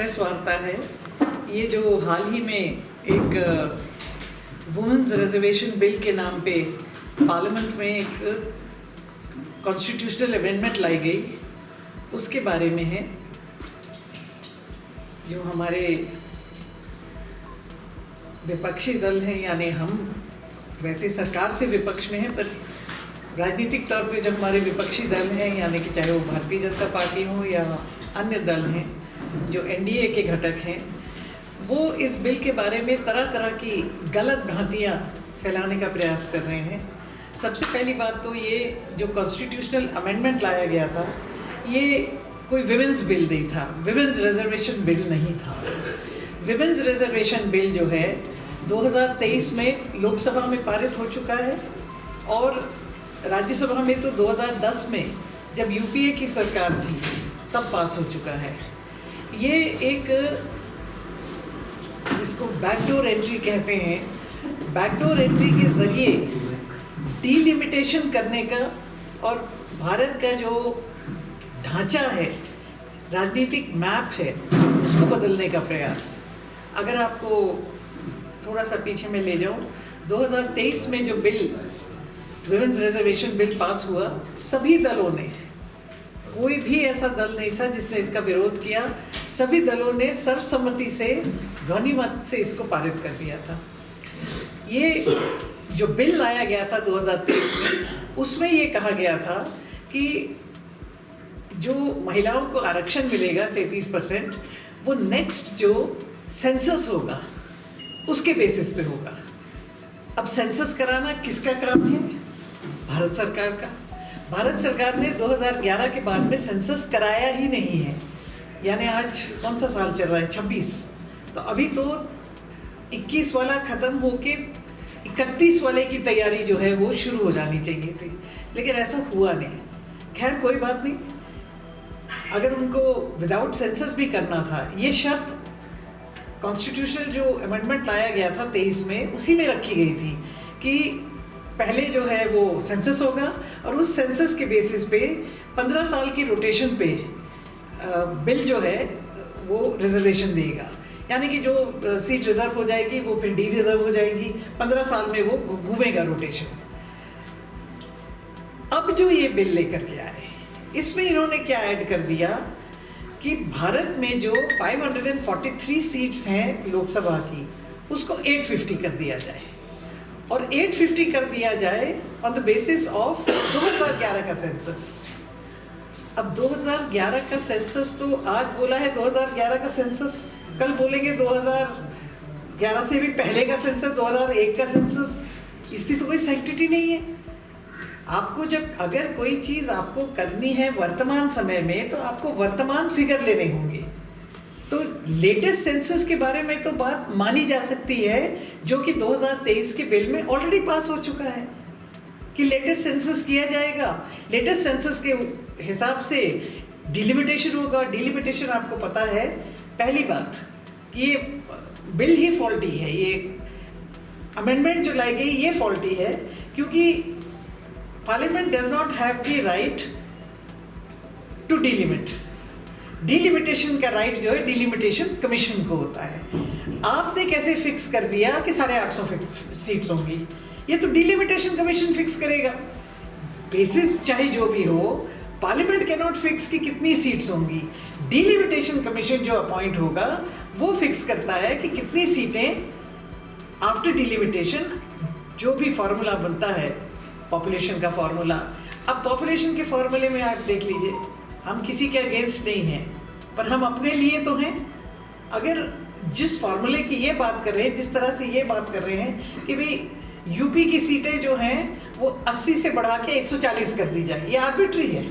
Press वार्ता है। ये जो हाल ही में एक वुमेन्स रिजर्वेशन बिल के नाम पे पार्लियामेंट में एक कॉन्स्टिट्यूशनल अमेंडमेंट लाई गई, उसके बारे में है। जो हमारे विपक्षी दल हैं, यानी हम वैसे सरकार से विपक्ष में हैं, पर राजनीतिक तौर पे जो हमारे विपक्षी दल हैं, यानी कि चाहे वो भारतीय जनता पार्टी हो या अन्य दल हैं जो एनडीए के घटक हैं, वो इस बिल के बारे में तरह तरह की गलत भ्रांतियाँ फैलाने का प्रयास कर रहे हैं। सबसे पहली बात तो ये जो कॉन्स्टिट्यूशनल अमेंडमेंट लाया गया था, ये कोई विमेंस बिल नहीं था, विमेंस रिजर्वेशन बिल नहीं था। विमेंस रिजर्वेशन बिल जो है 2023 में लोकसभा में पारित हो चुका है और राज्यसभा में तो 2010 में जब यूपीए की सरकार थी तब पास हो चुका है। ये एक जिसको बैकडोर एंट्री कहते हैं, बैकडोर एंट्री के ज़रिए डीलिमिटेशन करने का और भारत का जो ढांचा है, राजनीतिक मैप है, उसको बदलने का प्रयास। अगर आपको थोड़ा सा पीछे में ले जाऊं, 2023 में जो bill women's reservation bill pass हुआ, सभी दलों ने, कोई भी ऐसा दल नहीं था जिसने इसका विरोध किया, सभी दलों ने सर्वसम्मति से, ध्वनि मत से इसको पारित कर दिया था। ये जो बिल लाया गया था 2023 में, उसमें ये कहा गया था कि जो महिलाओं को आरक्षण मिलेगा 33%, वो नेक्स्ट जो सेंसस होगा उसके बेसिस पे होगा। अब सेंसस कराना किसका काम है? भारत सरकार का। भारत सरकार ने 2011 के बाद में सेंसस कराया ही नहीं है, यानी आज कौन सा साल चल रहा है? 26। तो अभी तो 21 वाला ख़त्म होके 31 वाले की तैयारी जो है वो शुरू हो जानी चाहिए थी, लेकिन ऐसा हुआ नहीं। खैर कोई बात नहीं, अगर उनको विदाउट सेंसस भी करना था, ये शर्त कॉन्स्टिट्यूशनल जो अमेंडमेंट लाया गया था 23 में, उसी में रखी गई थी कि पहले जो है वो सेंसस होगा और उस सेंसस के बेसिस पे 15 साल की रोटेशन पे बिल जो है वो रिजर्वेशन देगा, यानी कि जो सीट रिजर्व हो जाएगी वो फिर डी रिजर्व हो जाएगी, 15 साल में वो घूमेगा रोटेशन। अब जो ये बिल लेकर के आए, इसमें इन्होंने क्या ऐड कर दिया कि भारत में जो 543 सीट्स हैं लोकसभा की, उसको 850 कर दिया जाए, और 850 कर दिया जाए ऑन द बेसिस ऑफ 2011 का सेंसस। अब 2011 का सेंसस तो आज बोला है 2011 का सेंसस, कल बोलेंगे 2011 से भी पहले का सेंसस, 2001 का सेंसस। इसकी तो कोई सैंक्टिटी नहीं है। आपको जब अगर कोई चीज़ आपको करनी है वर्तमान समय में, तो आपको वर्तमान फिगर लेने होंगे। तो लेटेस्ट सेंसस के बारे में तो बात मानी जा सकती है, जो कि 2023 के बिल में ऑलरेडी पास हो चुका है कि लेटेस्ट सेंसस किया जाएगा। लेटेस्ट सेंसस के हिसाब से डिलिमिटेशन होगा। डिलिमिटेशन आपको पता है, पहली बात ये बिल ही फॉल्टी है, ये अमेंडमेंट जो लाई गई ये फॉल्टी है, क्योंकि parliament does not have the right to delimit. Delimitation का राइट जो है डिलिमिटेशन कमीशन को होता है। आपने कैसे फिक्स कर दिया कि 850 सीट्स होंगी? ये तो डिलिमिटेशन कमीशन फिक्स करेगा। बेसिस चाहे जो भी हो, पार्लियामेंट कैन नॉट फिक्स कि कितनी सीट्स होंगी। डिलिमिटेशन कमीशन जो अपॉइंट होगा वो फिक्स करता है कि कितनी सीटें आफ्टर डिलिमिटेशन, जो भी फॉर्मूला बनता है पॉपुलेशन का फॉर्मूला। अब पॉपुलेशन के फॉर्मूले में आप देख लीजिए, हम किसी के अगेंस्ट नहीं हैं, पर हम अपने लिए तो हैं। अगर जिस फॉर्मूले की ये बात कर रहे हैं, जिस तरह से ये बात कर रहे हैं कि भाई यूपी की सीटें जो हैं वो 80 से बढ़ा के 140 कर दी जाए, ये आर्बिट्री है,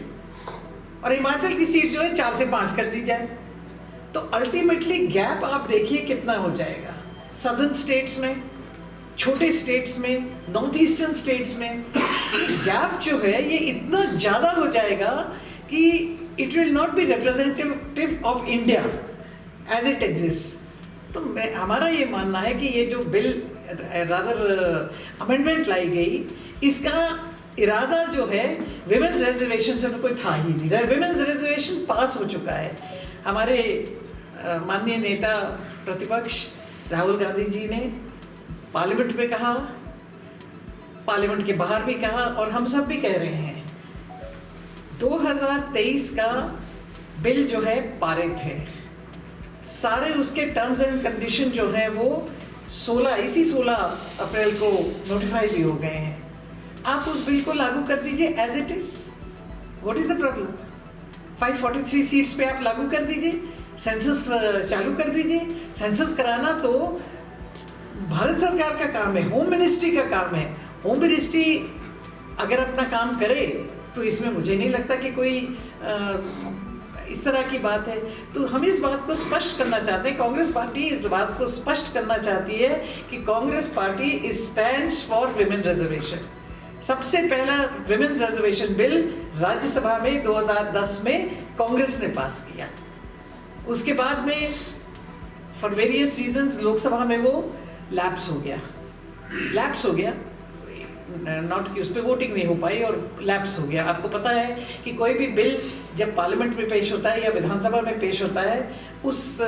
और हिमाचल की सीट जो है 4 से 5 कर दी जाए, तो अल्टीमेटली गैप आप देखिए कितना हो जाएगा। सदर्न स्टेट्स में, छोटे स्टेट्स में, नॉर्थ ईस्टर्न स्टेट्स में गैप जो है ये इतना ज़्यादा हो जाएगा कि it will not be representative of India as it exist. तो हमारा ये मानना है कि ये जो बिल रादर अमेंडमेंट लाई गई, इसका इरादा जो है विमेंस रिजर्वेशन से तो कोई था ही नहीं। विमेंस रिजर्वेशन पास हो चुका है। हमारे माननीय नेता प्रतिपक्ष राहुल गांधी जी ने पार्लियामेंट में कहा, पार्लियामेंट के बाहर भी कहा, और हम सब भी कह रहे हैं 2023 का बिल जो है पारित है। सारे उसके टर्म्स एंड कंडीशन जो है वो 16 अप्रैल को नोटिफाई भी हो गए हैं। आप उस बिल को लागू कर दीजिए as it is. What is the problem? 543 seats पे आप लागू कर दीजिए, सेंसस चालू कर दीजिए। सेंसस कराना तो भारत सरकार का काम है, होम मिनिस्ट्री का काम है। होम मिनिस्ट्री अगर अपना काम करे तो इसमें मुझे नहीं लगता कि कोई इस तरह की बात है। तो हम इस बात को स्पष्ट करना चाहते हैं, कांग्रेस पार्टी इस बात को स्पष्ट करना चाहती है कि Congress party stands for women reservation. सबसे पहला विमेन्स रिजर्वेशन बिल राज्यसभा में 2010 में कांग्रेस ने पास किया। उसके बाद में फॉर वेरियस रीजंस लोकसभा में वो लैप्स हो गया, नॉट कि उस पर वोटिंग नहीं हो पाई और लैप्स हो गया। आपको पता है कि कोई भी बिल जब पार्लियामेंट में पेश होता है या विधानसभा में पेश होता है, उस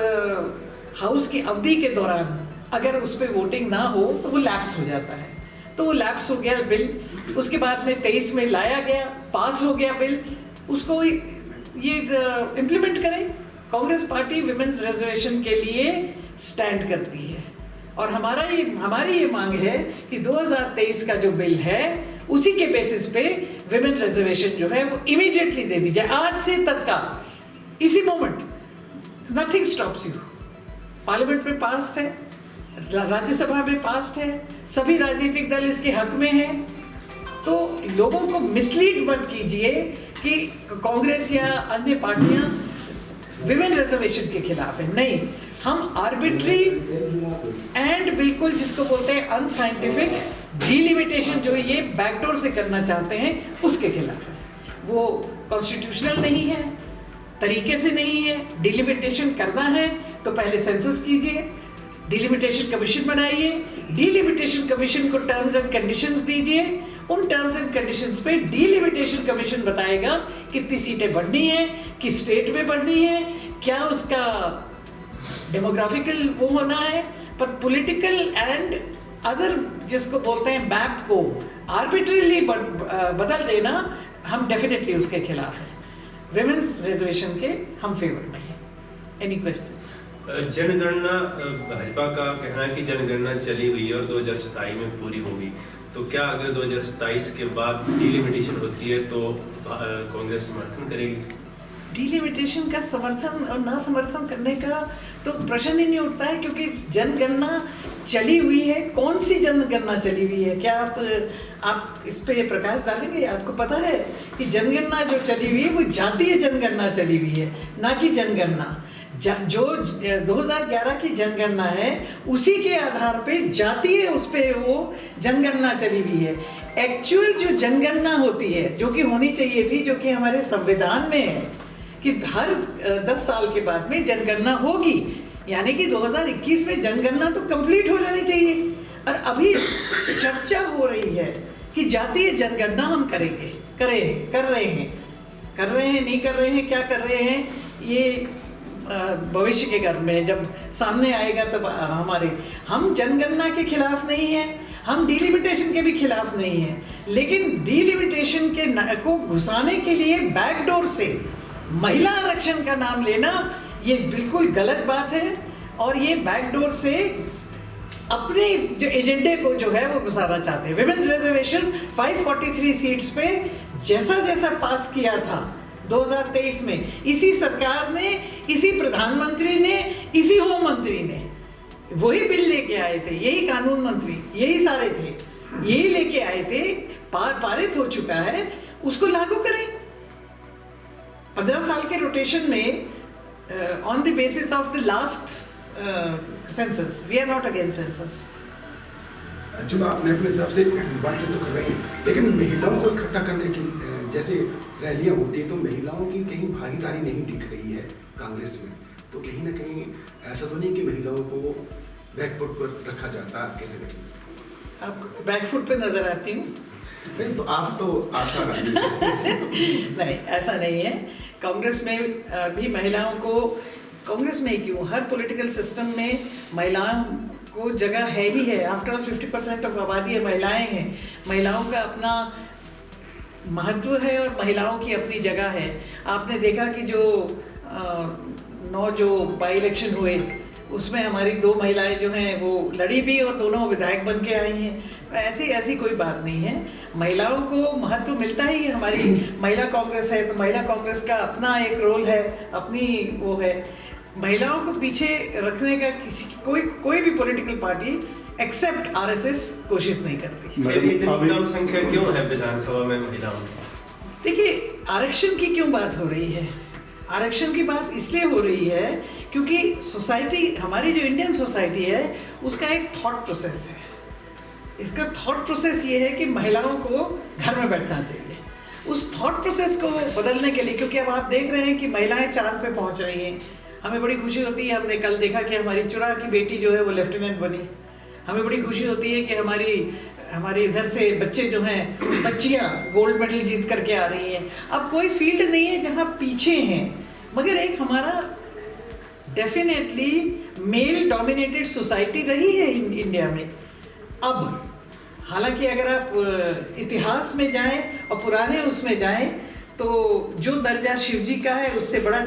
हाउस की अवधि के दौरान अगर उस पर वोटिंग ना हो तो वो लैप्स हो जाता है। तो वो लैप्स हो गया बिल। उसके बाद में 23 में लाया गया, पास हो गया बिल, उसको ये इम्प्लीमेंट करें। कांग्रेस पार्टी विमेन्स रिजर्वेशन के लिए स्टैंड करती है और हमारी ये मांग है कि 2023 का जो बिल है उसी के बेसिस पे विमेन रिजर्वेशन जो है वो इमीडिएटली दे दी जाए, आज से तत्काल, इसी moment. Nothing stops you. Parliament में पास्ड है, राज्यसभा में पास्ड है, सभी राजनीतिक दल इसके हक में हैं। तो लोगों को मिसलीड मत कीजिए कि कांग्रेस या अन्य पार्टियां विमेन रिजर्वेशन के खिलाफ है। नहीं, हम आर्बिट्री एंड बिल्कुल जिसको बोलते हैं अनसाइंटिफिक डिलिमिटेशन जो ये बैकडोर से करना चाहते हैं उसके खिलाफ है। वो कॉन्स्टिट्यूशनल नहीं है, तरीके से नहीं है। डिलिमिटेशन करना है तो पहले सेंसस कीजिए, डिलिमिटेशन कमीशन बनाइए, डिलिमिटेशन कमीशन को टर्म्स एंड कंडीशंस दीजिए। उन टर्म्स एंड कंडीशंस पे डिलिमिटेशन कमीशन बताएगा कितनी सीटें बढ़नी है, किस स्टेट में बढ़नी है, क्या उसका डेमोग्राफिकल वो होना है। पर पॉलिटिकल एंड अदर जिसको बोलते हैं मैप को आर्बिट्रीली बदल देना, हम डेफिनेटली उसके खिलाफ हैं। विमेन्स रिजर्वेशन के हम फेवर में हैं। Any question? जनगणना, भाजपा का कहना है कि जनगणना चली हुई है और 2027 में पूरी होगी, तो क्या अगर 2027 के बाद डिलिमिटेशन होती है तो कांग्रेस समर्थन करेगी? डिलिमिटेशन का समर्थन और ना समर्थन करने का तो प्रश्न ही नहीं उठता है, क्योंकि जनगणना चली हुई है। कौन सी जनगणना चली हुई है? क्या आप इस पे प्रकाश डालेंगे? आपको पता है कि जनगणना जो चली हुई है वो जातीय जनगणना चली हुई है, ना कि जनगणना। जो 2011 की जनगणना है उसी के आधार पे जातीय उस पे वो जनगणना चली हुई है। एक्चुअल जो जनगणना होती है, जो कि होनी चाहिए थी, जो कि हमारे संविधान में है कि हर 10 साल के बाद में जनगणना होगी, यानी कि 2021 में जनगणना तो कंप्लीट हो जानी चाहिए। और अभी चर्चा हो रही है कि जातीय जनगणना हम कर रहे हैं, नहीं कर रहे हैं, क्या कर रहे हैं, ये भविष्य के घर में जब सामने आएगा तब हम जनगणना के खिलाफ नहीं है, हम डिलिमिटेशन के भी खिलाफ नहीं है, लेकिन डिलिमिटेशन के को घुसाने के लिए बैकडोर से महिला आरक्षण का नाम लेना ये बिल्कुल गलत बात है। और ये बैकडोर से अपने जो एजेंडे को जो है वो घुसाना चाहते हैं। विमेन्स रिजर्वेशन 543 सीट्स पे जैसा पास किया था 2023 में, इसी सरकार ने, इसी प्रधानमंत्री ने, इसी होम मंत्री ने वही बिल लेके आए थे, यही कानून मंत्री, यही सारे थे, यही लेके आए थे, पारित हो चुका है, उसको लागू करें। 15 साल के रोटेशन में on the basis of the last census, we are not against census. चलो आपने अपने हिसाब से बातें तो कर रही हैं, लेकिन महिलाओं को इकट्ठा करने की जैसे रैलियां होती है तो महिलाओं की कहीं भागीदारी नहीं दिख रही है कांग्रेस में, तो कहीं ना कहीं ऐसा तो नहीं कि महिलाओं को बैकफुट पर रखा जाता है? कैसे देखें? आपको बैकफुट पे नजर आती हूँ? नहीं, तो आप तो आशा नहीं, ऐसा नहीं है। कांग्रेस में भी महिलाओं को कांग्रेस में ही क्यों, हर पॉलिटिकल सिस्टम में महिलाओं को जगह है ही है। आफ्टर ऑल 50% ऑफ आबादी महिलाएं हैं, महिलाओं का अपना महत्व है और महिलाओं की अपनी जगह है। आपने देखा कि जो 9 जो बाई इलेक्शन हुए उसमें हमारी 2 महिलाएं जो हैं वो लड़ी भी और दोनों विधायक बन के आई हैं। ऐसी कोई बात नहीं है, महिलाओं को महत्व मिलता ही है। हमारी महिला कांग्रेस है तो महिला कांग्रेस का अपना एक रोल है, अपनी वो है। महिलाओं को पीछे रखने का कोई भी पॉलिटिकल पार्टी एक्सेप्ट आरएसएस कोशिश नहीं करती। फिर इतनी कम संख्या क्यों है विधानसभा में महिलाओं की? देखिए, आरक्षण की क्यों बात हो रही है? आरक्षण की बात इसलिए हो रही है क्योंकि सोसाइटी, हमारी जो इंडियन सोसाइटी है उसका एक थॉट प्रोसेस है। इसका थॉट प्रोसेस ये है कि महिलाओं को घर में बैठना चाहिए। उस थॉट प्रोसेस को बदलने के लिए, क्योंकि अब आप देख रहे हैं कि महिलाएं चांद पे पहुंच रही हैं, हमें बड़ी खुशी होती है। हमने कल देखा कि हमारी चुरा की बेटी जो है वो लेफ्टिनेंट बनी। हमें बड़ी खुशी होती है कि हमारे इधर से बच्चे जो हैं, बच्चियां गोल्ड मेडल जीत करके आ रही हैं। अब कोई फील्ड नहीं है जहां पीछे हैं, मगर एक हमारा डेफिनेटली मेल डोमिनेटेड सोसाइटी रही है इंडिया में। अब हालांकि अगर आप इतिहास में जाएं और पुराने उसमें जाएं तो जो दर्जा शिवजी का है उससे बड़ा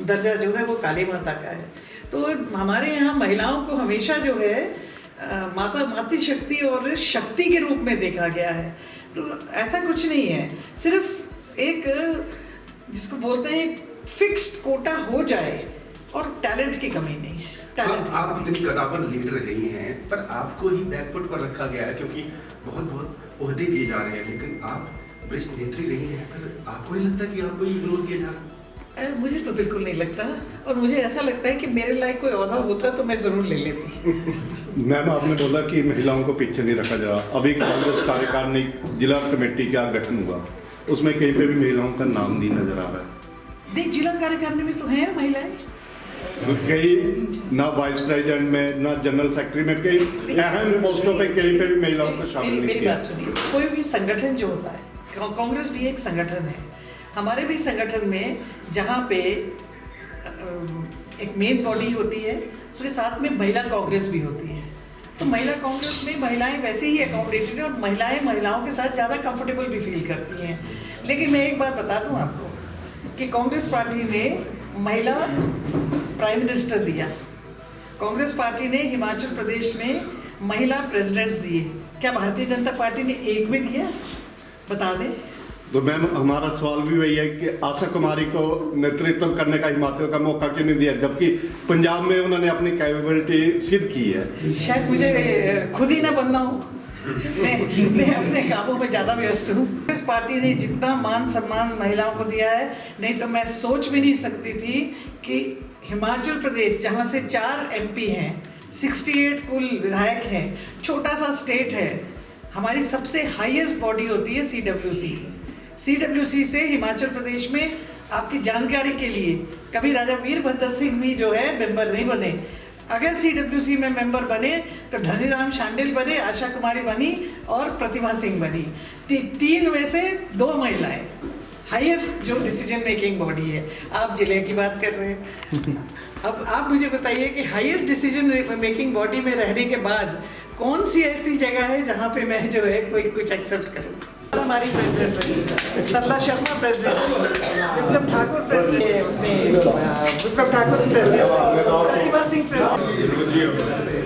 दर्जा जो है वो काली माता का है। तो हमारे यहाँ महिलाओं को हमेशा जो है मातृ शक्ति और शक्ति के रूप में देखा गया है। तो ऐसा कुछ नहीं है, सिर्फ एक जिसको बोलते हैं फिक्स्ड कोटा हो जाए और टैलेंट की कमी नहीं है। आप इतनी कदावर लीडर रही हैं पर आपको ही बैकफुट पर रखा गया है क्योंकि बहुत ओहदे दिए जा रहे हैं, लेकिन आप वरिष्ठ नेत्री रही हैं, पर आपको नहीं लगता कि आपको इग्नोर किया जा रहा है? मुझे तो बिल्कुल नहीं लगता, और मुझे ऐसा लगता है कि मेरे लायक कोई ओहदा होता तो मैं जरूर ले लेती। मैम, आपने बोला कि महिलाओं को पीछे नहीं रखा जा। अभी कांग्रेस कार्यकारिणी जिला कमेटी का गठन हुआ, उसमें कहीं पे भी महिलाओं का नाम नहीं नजर आ रहा है। देख, जिला कार्यकारिणी में तो हैं महिलाएं, कई ना वाइस प्रेसिडेंट में ना जनरल सेक्रेटरी में, कई अहम पोस्टों पे कहीं पे भी महिलाओं को शामिल नहीं मेरी किया। बात सुनिए, कोई भी संगठन जो होता है, कांग्रेस भी एक संगठन है, हमारे भी संगठन में जहाँ पे एक मेन बॉडी होती है उसके साथ में महिला कांग्रेस भी होती है। तो महिला कांग्रेस में महिलाएं वैसे ही अकोमोडेटेड है और महिलाओं के साथ ज़्यादा कंफर्टेबल भी फील करती हैं। लेकिन मैं एक बात बता दूं आपको कि कांग्रेस पार्टी ने महिला प्राइम मिनिस्टर दिया, कांग्रेस पार्टी ने हिमाचल प्रदेश में महिला प्रेसिडेंट्स दिए। क्या भारतीय जनता पार्टी ने एक भी दिया? बता दें। तो मैम, हमारा सवाल भी वही है कि आशा कुमारी को नेतृत्व करने का हिमाचल का मौका क्यों नहीं दिया, जबकि पंजाब में उन्होंने अपनी कैपेबिलिटी सिद्ध की है। शायद मुझे खुद ही ना बनना हो, मैं अपने कामों में ज़्यादा व्यस्त हूँ। इस पार्टी ने जितना मान सम्मान महिलाओं को दिया है, नहीं तो मैं सोच भी नहीं सकती थी कि हिमाचल प्रदेश जहाँ से 4 MP हैं, 68 कुल विधायक हैं, छोटा सा स्टेट है, हमारी सबसे हाईएस्ट बॉडी होती है CWC से हिमाचल प्रदेश में, आपकी जानकारी के लिए, कभी राजा वीरभद्र सिंह भी जो है मेंबर नहीं बने। अगर CWC में मेंबर बने तो धनीराम शांडिल बने, आशा कुमारी बनी और प्रतिभा सिंह बनी। 3 में से 2 महिलाएं, हाईएस्ट जो डिसीजन मेकिंग बॉडी है। आप जिले की बात कर रहे हैं, अब आप मुझे बताइए कि हाईएस्ट डिसीजन मेकिंग बॉडी में रहने के बाद कौन सी ऐसी जगह है जहाँ पे मैं जो है कोई कुछ एक्सेप्ट करूँ? हमारी प्रेसिडेंट रही सरला शर्मा प्रेसिडेंट, विप्लव ठाकुर प्रेसिडेंट, प्रतिभा सिंह प्रेसिडेंट।